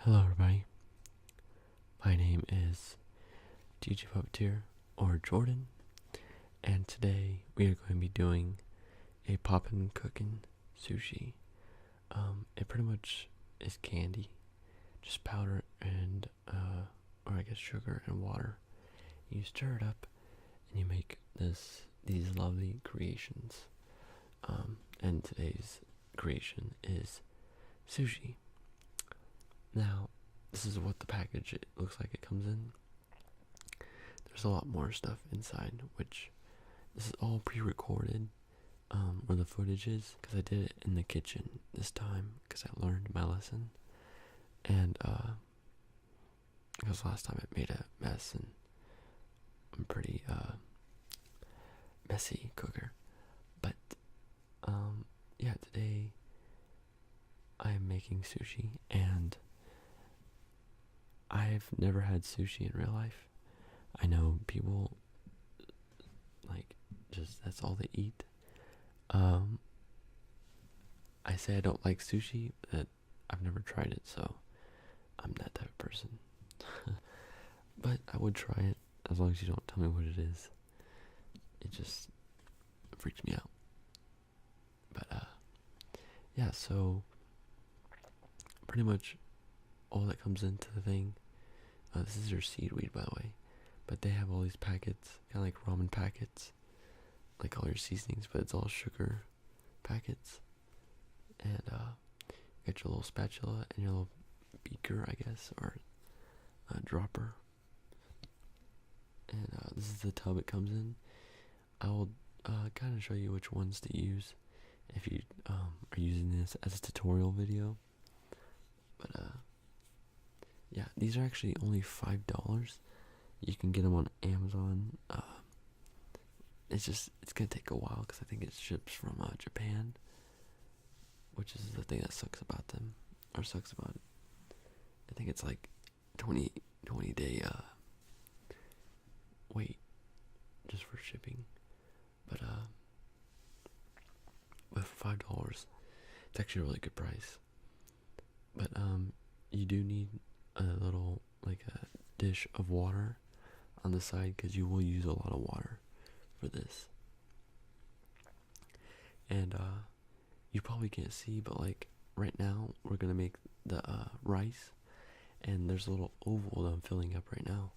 Hello everybody, my name is DJ Puppeteer or Jordan, and today we are going to be doing a Popin Cookin sushi. It pretty much is candy, just powder and or I guess sugar and water. You stir it up and you make these lovely creations. And today's creation is sushi. Now, this is what the package it looks like it comes in. There's a lot more stuff inside, which this is all pre-recorded, where the footage is, because I did it in the kitchen this time, because I learned my lesson, and, because last time it made a mess, and I'm pretty, messy cooker, but, yeah, today I am making sushi, and I've never had sushi in real life. I know people, like, just that's all they eat. I say I don't like sushi, but I've never tried it, so I'm that type of person. But I would try it, as long as you don't tell me what it is. It just freaks me out. But, yeah, so pretty much all that comes into the thing. This is your seaweed, by the way, but they have all these packets, kind of like ramen packets, like all your seasonings, but it's all sugar packets. And you get your little spatula and your little beaker, I guess, or dropper. And this is the tub it comes in. I will kind of show you which ones to use if you are using this as a tutorial video. But yeah, these are actually only $5. You can get them on Amazon. It's gonna take a while because I think it ships from Japan, which is the thing that sucks about them, or sucks about it. I think it's like 20 day wait just for shipping. But with $5, it's actually a really good price. But you do need a little, like a dish of water on the side, because you will use a lot of water for this. And you probably can't see, but like right now we're gonna make the rice, and there's a little oval that I'm filling up right now,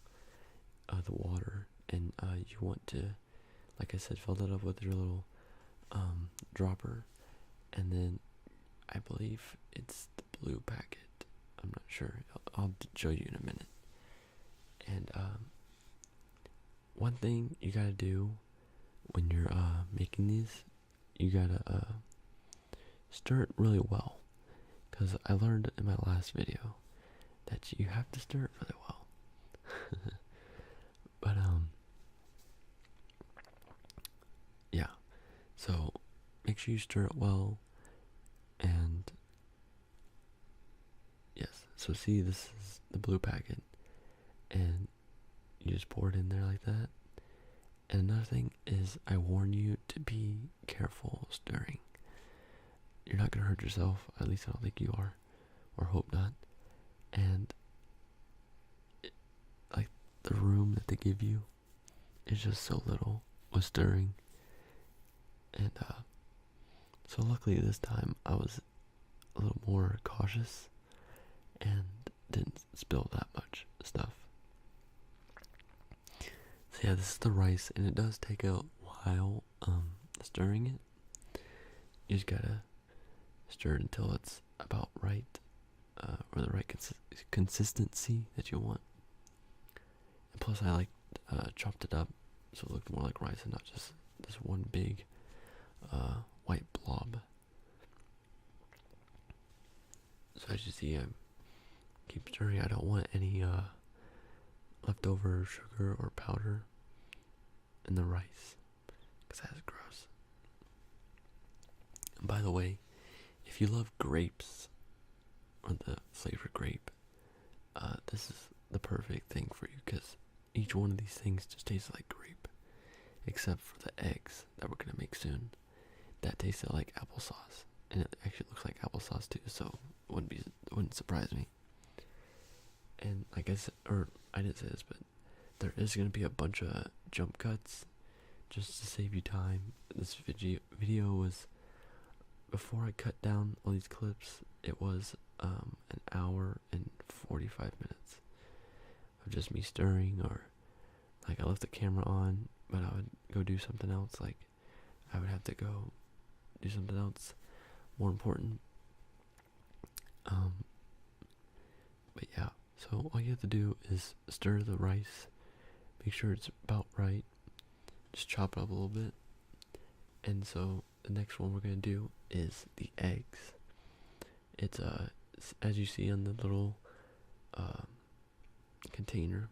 the water, and you want to, like I said, fill that up with your little dropper, and then I believe it's the blue packet. I'm not sure. I'll show you in a minute. And one thing you gotta do when you're making these, you gotta stir it really well, because I learned in my last video that you have to stir it really well. But yeah. So make sure you stir it well. And yes, so see, this is the blue packet, and you just pour it in there like that. And another thing is, I warn you to be careful stirring. You're not gonna hurt yourself, at least I don't think you are, or hope not. And like the room that they give you is just so little with stirring. And so luckily this time I was a little more cautious and didn't spill that much stuff. So yeah, this is the rice, and it does take a while stirring it. You just gotta stir it until it's about right, or the right consistency that you want. And plus I chopped it up so it looked more like rice and not just this one big white blob. So as you see, I keep stirring. I don't want any leftover sugar or powder in the rice, because that's gross. And by the way, if you love grapes or the flavored grape, this is the perfect thing for you, because each one of these things just tastes like grape, except for the eggs that we're gonna make soon. That tasted like applesauce, and it actually looks like applesauce too, so it wouldn't surprise me. And I guess, or I didn't say this, but there is going to be a bunch of jump cuts just to save you time. This video was, before I cut down all these clips, it was an hour and 45 minutes of just me stirring, or like I left the camera on, but I would go do something else. Like I would have to go do something else more important. But yeah, so all you have to do is stir the rice, make sure it's about right, just chop it up a little bit. And so the next one we're gonna do is the eggs. It's as you see on the little container,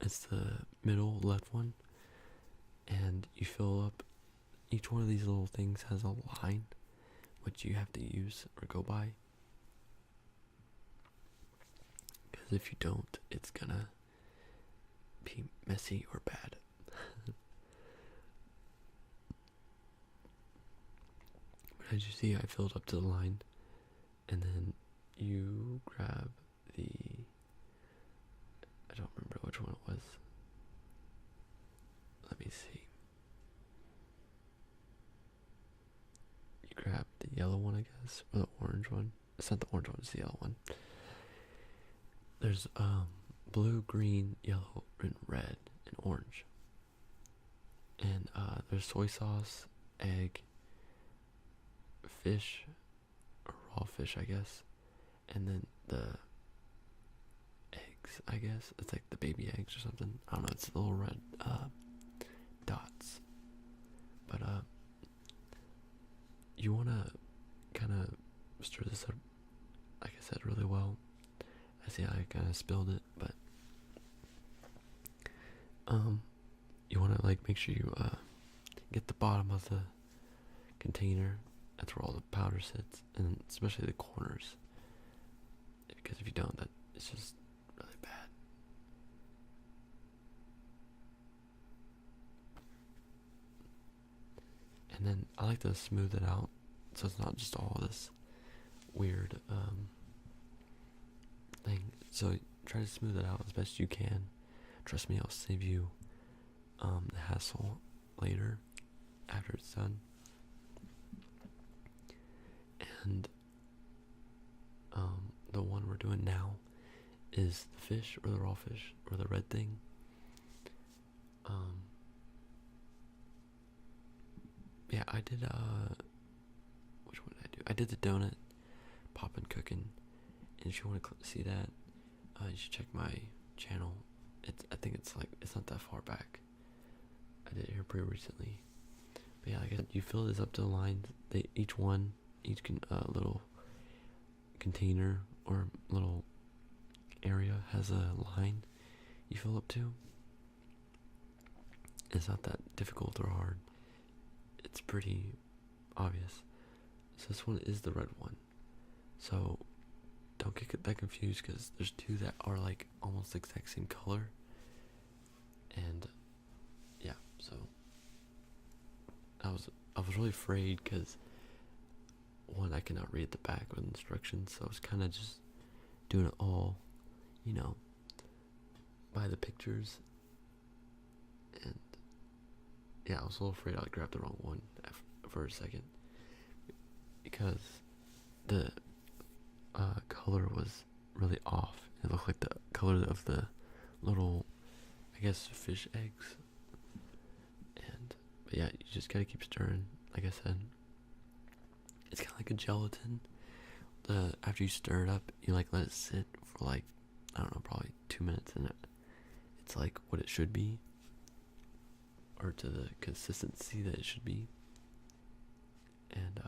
it's the middle left one, and you fill up. Each one of these little things has a line which you have to use or go by, because if you don't, it's gonna be messy or bad. But as you see, I filled up to the line, and then you grab the, I don't remember which one it was. Let me see. You grab the yellow one, I guess, or the orange one. It's not the orange one, it's the yellow one. There's blue, green, yellow, and red, and orange. And there's soy sauce, egg, fish, or raw fish, I guess, and then the eggs, I guess. It's like the baby eggs or something. I don't know, it's little red dots. But you want to kind of stir this up, like I said, really well. I see I kind of spilled it, but you want to like make sure you get the bottom of the container. That's where all the powder sits, and especially the corners, because if you don't, that it's just really bad. And then I like to smooth it out, so it's not just all this weird thing. So try to smooth it out as best you can. Trust me, I'll save you the hassle later after it's done. And the one we're doing now is the fish, or the raw fish, or the red thing. Yeah, I did which one did I do? I did the donut, Popin Cookin. And if you want to see that, you should check my channel. I think it's not that far back. I did it here pretty recently. But yeah, you fill this up to the line. Each little container or little area has a line you fill up to. It's not that difficult or hard. It's pretty obvious. So this one is the red one. So don't get that confused, because there's two that are like almost the exact same color. And yeah, so I was really afraid, because one, I cannot read the back with instructions, so I was kind of just doing it all, by the pictures. And yeah, I was a little afraid I'd grab the wrong one for a second, because the color was really off. It looked like the color of the little, I guess, fish eggs. But yeah, you just gotta keep stirring. Like I said, it's kind of like a gelatin. After you stir it up, you let it sit for I don't know, probably 2 minutes, and it's like what it should be, or to the consistency that it should be. And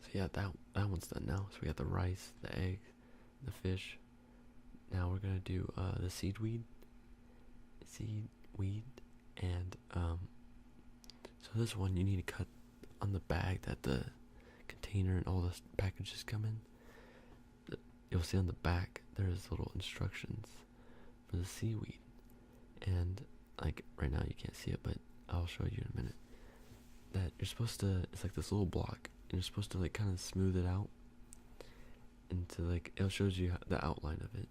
so yeah, that one's done now. So we got the rice, the eggs, the fish. Now we're gonna do the seaweed, and so this one you need to cut on the bag that the container and all the packages come in. You'll see on the back there's little instructions for the seaweed, and right now you can't see it, but I'll show you in a minute. That you're supposed to, it's like this little block, and you're supposed to kind of smooth it out, into like it shows you the outline of it,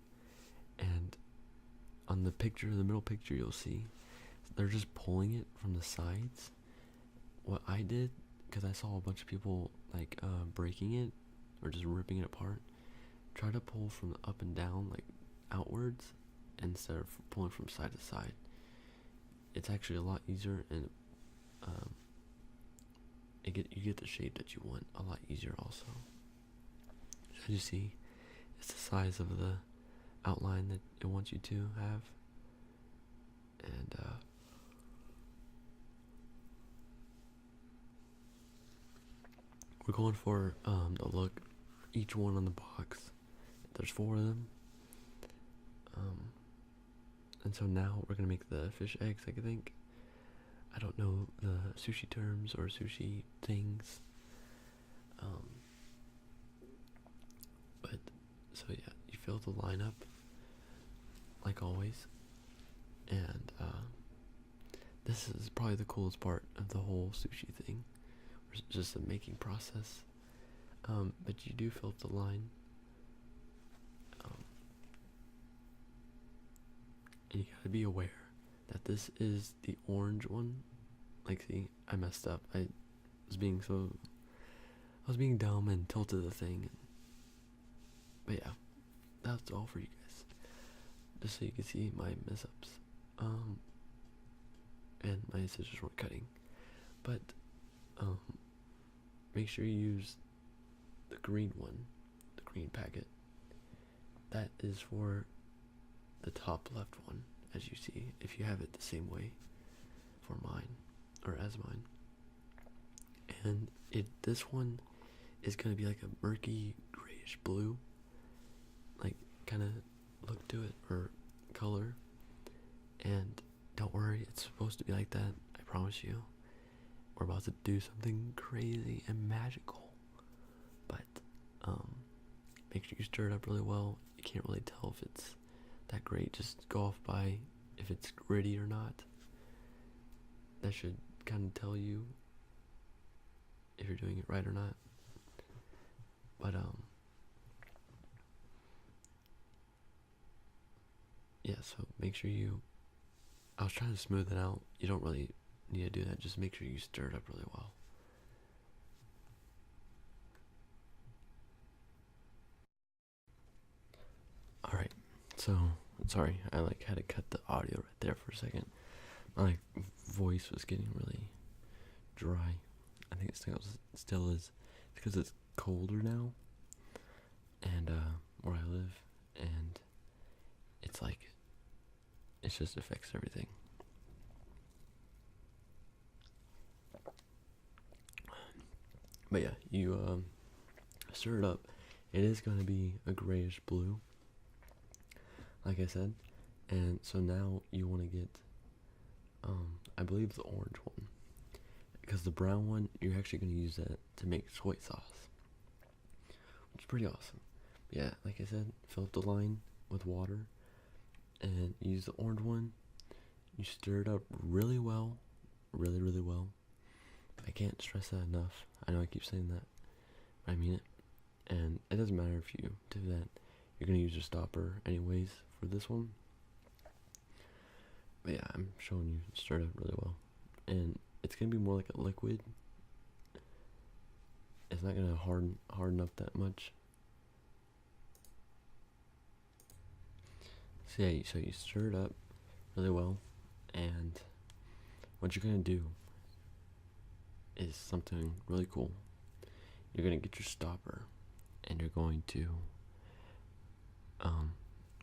and on the picture, the middle picture, you'll see they're just pulling it from the sides. What I did, because I saw a bunch of people like breaking it or just ripping it apart, try to pull from the up and down, like outwards, instead of pulling from side to side. It's actually a lot easier, and um, you get the shape that you want a lot easier also. As you see, it's the size of the outline that it wants you to have. And we're going for the look, each one on the box. There's 4 of them. And so now we're gonna make the fish eggs, I think. I don't know the sushi terms or sushi things. But so yeah, you fill the lineup like always, and this is probably the coolest part of the whole sushi thing, just the making process. But you do fill up the line, and you gotta be aware that this is the orange one. Like, see, I messed up. I was being dumb and tilted the thing. But yeah, that's all for you guys. Just so you can see my mess ups. And my scissors weren't cutting. But make sure you use the green one, the green packet. That is for the top left one, as you see, if you have it the same way for mine, or as mine. And this one is going to be like a murky grayish blue, like kind of look to it, or color. And don't worry, it's supposed to be like that, I promise you. We're about to do something crazy and magical. But make sure you stir it up really well. You can't really tell if it's that great. Just go off by if it's gritty or not. That should kind of tell you if you're doing it right or not. But yeah, so make sure I was trying to smooth it out. You don't really need to do that. Just make sure you stir it up really well. Alright, so sorry, I had to cut the audio right there for a second. My voice was getting really dry. I think it still is. It's because it's colder now, and where I live, and it's like it just affects everything. But yeah, you stir it up. It is going to be a grayish blue, like I said, and so now you want to get I believe the orange one, because the brown one you're actually going to use that to make soy sauce, which is pretty awesome. But yeah, like I said, fill up the line with water and use the orange one. You stir it up really well, really well. I can't stress that enough. I know I keep saying that, but I mean it. And it doesn't matter if you do that. You're going to use a stopper anyways for this one. But yeah, I'm showing you stir it up really well. And it's going to be more like a liquid. It's not going to harden up that much. So yeah, so you stir it up really well. And what you're going to do is something really cool. You're going to get your stopper, and you're going to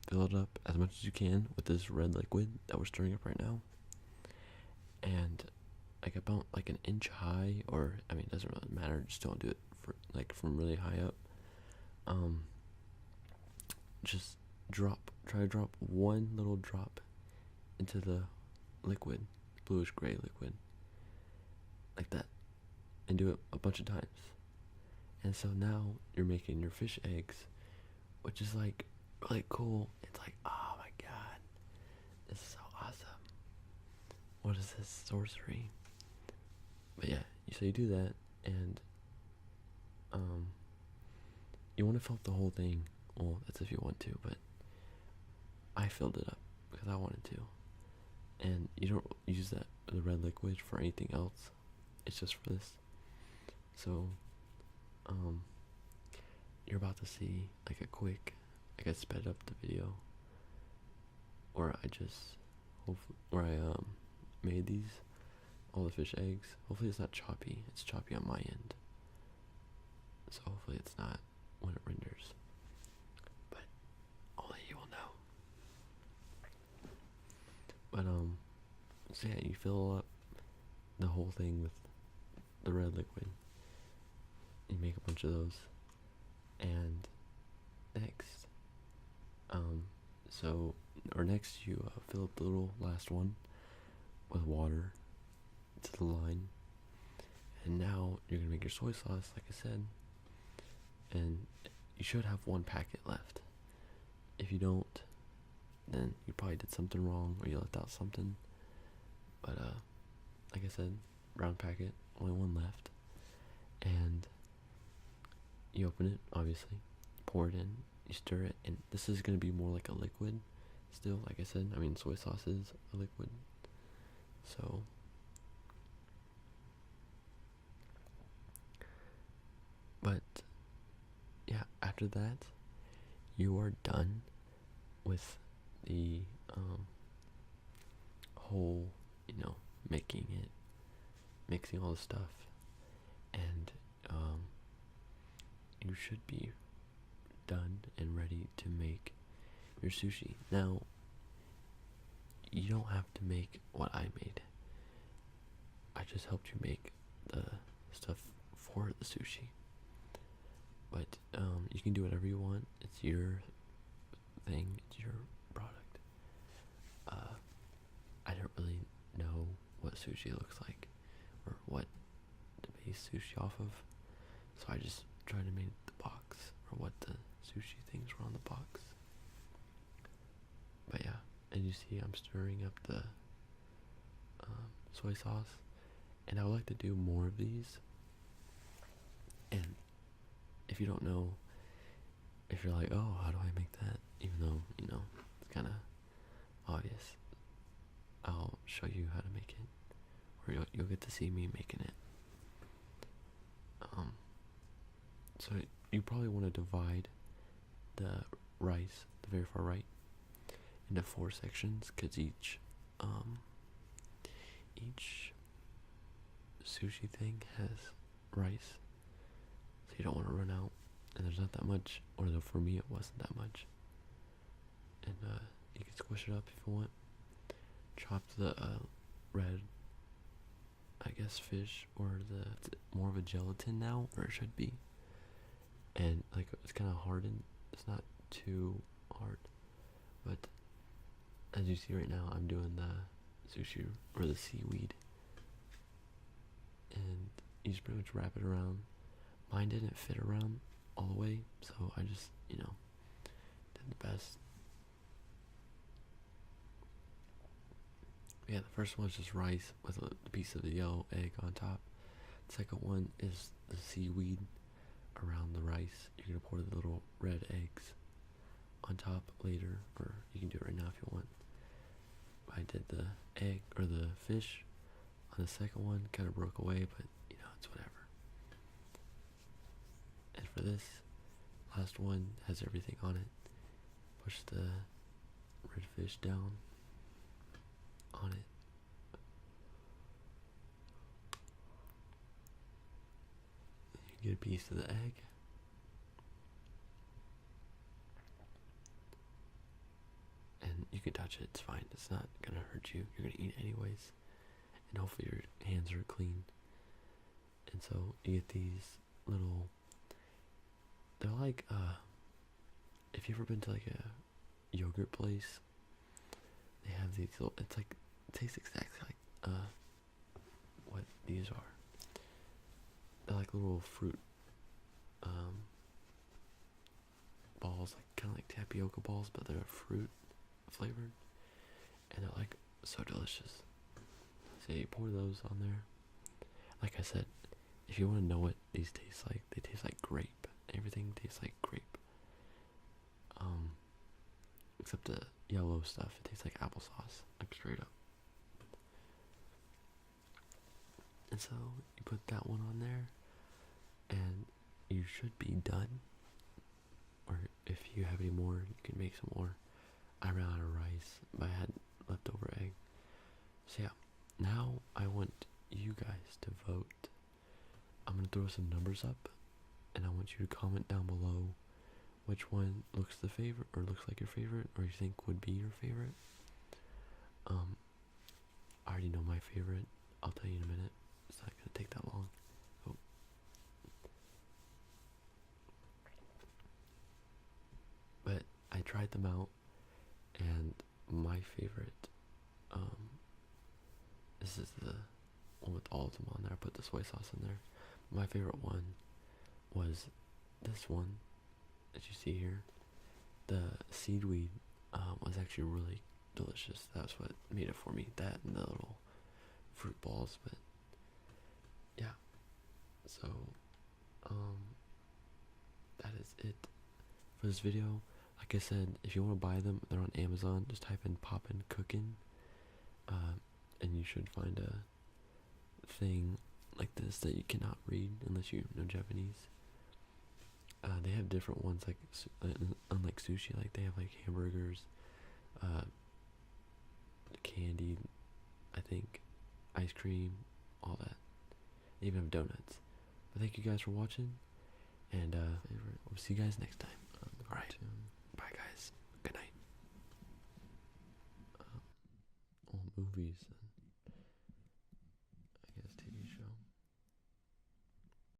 fill it up as much as you can with this red liquid that we're stirring up right now. And like about like an inch high, or I mean, it doesn't really matter, just don't do it from really high up. Just try to drop one little drop into the liquid, bluish gray liquid, like that, and do it a bunch of times. And so now you're making your fish eggs, which is like really cool. It's like, oh my god, this is so awesome. What is this sorcery? But yeah, so you do that, and you want to fill up the whole thing. Well, that's if you want to, but I filled it up because I wanted to. And you don't use the red liquid for anything else. It's just for this. So, you're about to see like a quick, like I sped up the video, where I made all the fish eggs. Hopefully it's not choppy. It's choppy on my end. So hopefully it's not when it renders. But only you will know. But so yeah, you fill up the whole thing with the red liquid. You make a bunch of those. And next, next you fill up the little last one with water to the line. And now you're gonna make your soy sauce, like I said. And you should have one packet left. If you don't, then you probably did something wrong or you left out something. But like I said, round packet, only one left. And you open it, obviously, pour it in, you stir it, and this is going to be more like a liquid still, like I said. I mean, soy sauce is a liquid. So, but, yeah, after that, you are done with the whole, mixing all the stuff, and you should be done and ready to make your sushi. Now, you don't have to make what I made. I just helped you make the stuff for the sushi. But you can do whatever you want. It's your thing. It's your product. I don't really know what sushi looks like or what to base sushi off of, so I just tried to make the box or what the sushi things were on the box. But yeah, and you see I'm stirring up the soy sauce, and I would like to do more of these. And if you don't know, if you're like, oh, how do I make that, even though it's kind of obvious, I'll show you how to make it, or you'll get to see me making it. So you probably want to divide the rice, the very far right, into 4 sections, because each sushi thing has rice, so you don't want to run out. And there's not that much, or though for me it wasn't that much. And you can squish it up if you want. Chop the red, I guess, fish, or it's more of a gelatin now, or it should be. And like it's kind of hardened. It's not too hard, but as you see right now, I'm doing the sushi or the seaweed, and you just pretty much wrap it around. Mine didn't fit around all the way, so I just did the best. Yeah, the first one is just rice with a piece of the yellow egg on top. The second one is the seaweed around the rice. You're going to pour the little red eggs on top later, or you can do it right now if you want. I did the egg, or the fish, on the second one. Kind of broke away, but it's whatever. And for this last one, has everything on it. Push the red fish down on it. You get a piece of the egg. And you can touch it, it's fine. It's not gonna hurt you. You're gonna eat it anyways. And hopefully your hands are clean. And so you get these little, they're like, if you've ever been to like a yogurt place, they have these little, it tastes exactly like what these are. They're like little fruit balls, like kind of like tapioca balls, but they're fruit flavored, and they're like so delicious. So you pour those on there. Like I said, if you want to know what these taste like, they taste like grape. Everything tastes like grape. yellow stuff. It tastes like applesauce, like straight up. And so you put that one on there, and you should be done. Or if you have any more, you can make some more. I ran out of rice, but I had leftover egg. So yeah, now I want you guys to vote. I'm gonna throw some numbers up, and I want you to comment down below which one looks the favorite, or looks like your favorite, or you think would be your favorite. I already know my favorite. I'll tell you in a minute. It's not gonna take that long. Oh. But I tried them out, and my favorite, this is the one with all of them on there. I put the soy sauce in there. My favorite one was this one that you see here. The seaweed was actually really delicious. That's what made it for me. That and the little fruit balls. But yeah, so that is it for this video. Like I said, if you want to buy them, they're on Amazon. Just type in Popin Cookin, and you should find a thing like this that you cannot read unless you know Japanese. They have different ones, like unlike sushi, like they have like hamburgers, candy, I think, ice cream, all that. They even have donuts. But thank you guys for watching, and we'll see you guys next time. Alright, bye guys. Good night. All movies.